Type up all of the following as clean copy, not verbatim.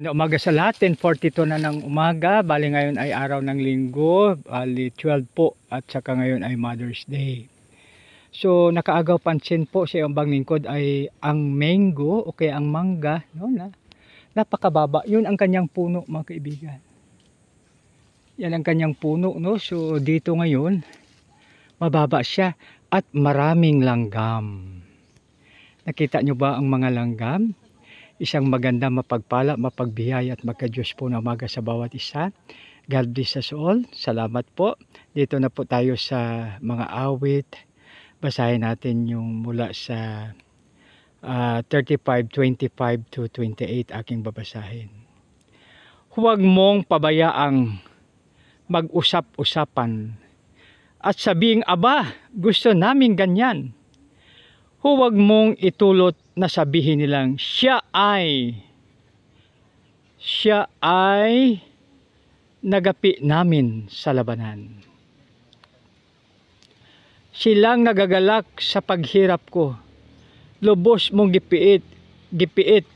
Umaga sa lahat, 10:42 na ng umaga. Bali ngayon ay araw ng linggo, bali 12 po, at saka ngayon ay Mother's Day. So nakaagaw pansin po sa iyong bang lingkod ay ang mango o kaya ang mangga, no, napakababa. Yun ang kanyang puno, mga kaibigan. Yan ang kanyang puno, no. So dito ngayon mababa siya at maraming langgam. Nakita nyo ba ang mga langgam? Isang maganda, mapagpala, mapagbiyaya at magka-Diyos po na umaga sa bawat isa. God bless us all. Salamat po. Dito na po tayo sa mga awit. Basahin natin yung mula sa 35:25 to 28 aking babasahin. Huwag mong pabayaang mag-usap-usapan at sabing, aba, gusto namin ganyan. Huwag mong itulot na sabihin nilang siya ay nagapi namin sa labanan. Silang nagagalak sa paghirap ko. Lubos mong gipiit,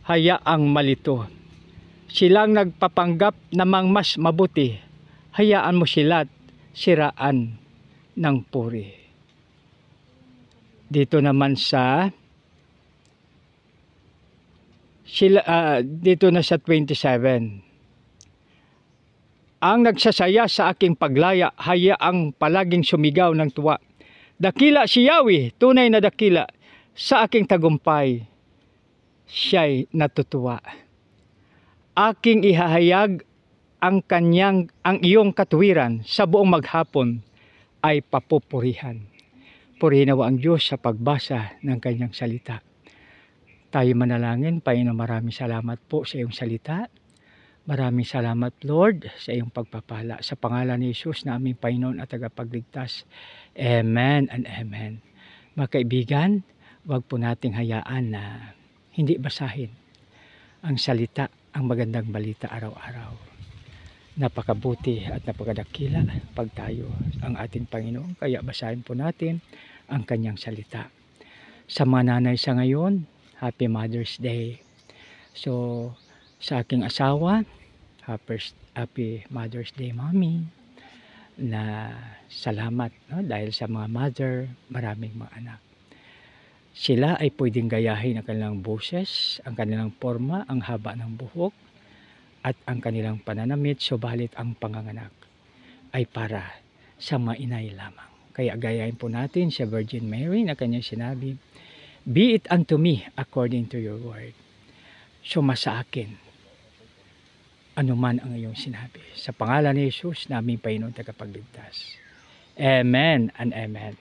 hayaang malito. Silang nagpapanggap namang mas mabuti. Hayaan mo sila't siraan ng puri. Dito naman sa dito na sa 27. Ang nagsasaya sa aking paglaya, hayaang palaging sumigaw ng tuwa. Dakila si Yahweh, tunay na dakila, sa aking tagumpay, siya'y natutuwa. Aking ihahayag ang iyong katuwiran sa buong maghapon ay papupurihan. Purihin nawa ang Diyos sa pagbasa ng kanyang salita. Tayo manalangin. Panginoon, maraming salamat po sa iyong salita. Maraming salamat, Lord, sa iyong pagpapala. Sa pangalan ni Jesus na aming Panginoon at tagapagligtas. Amen and amen. Mga kaibigan, huwag po nating hayaan na hindi basahin ang salita, ang magandang balita araw-araw. Napakabuti at napakadakila pag tayo ang ating Panginoon. Kaya basahin po natin ang kanyang salita. Sa mga nanay sa ngayon, Happy Mother's Day. So, sa aking asawa, Happy Mother's Day, Mommy. Na salamat, no? Dahil sa mga mother, maraming mga anak. Sila ay pwedeng gayahin ang kanilang boses, ang kanilang forma, ang haba ng buhok, at ang kanilang pananamit, subalit ang panganganak ay para sa mga inay lamang. Kaya gayahin po natin sa Virgin Mary na kanyang sinabi, be it unto me according to your word. Sumasa akin anuman ang iyong sinabi. Sa pangalan ni Jesus, naming Panginoon tagapagligtas. Amen and amen.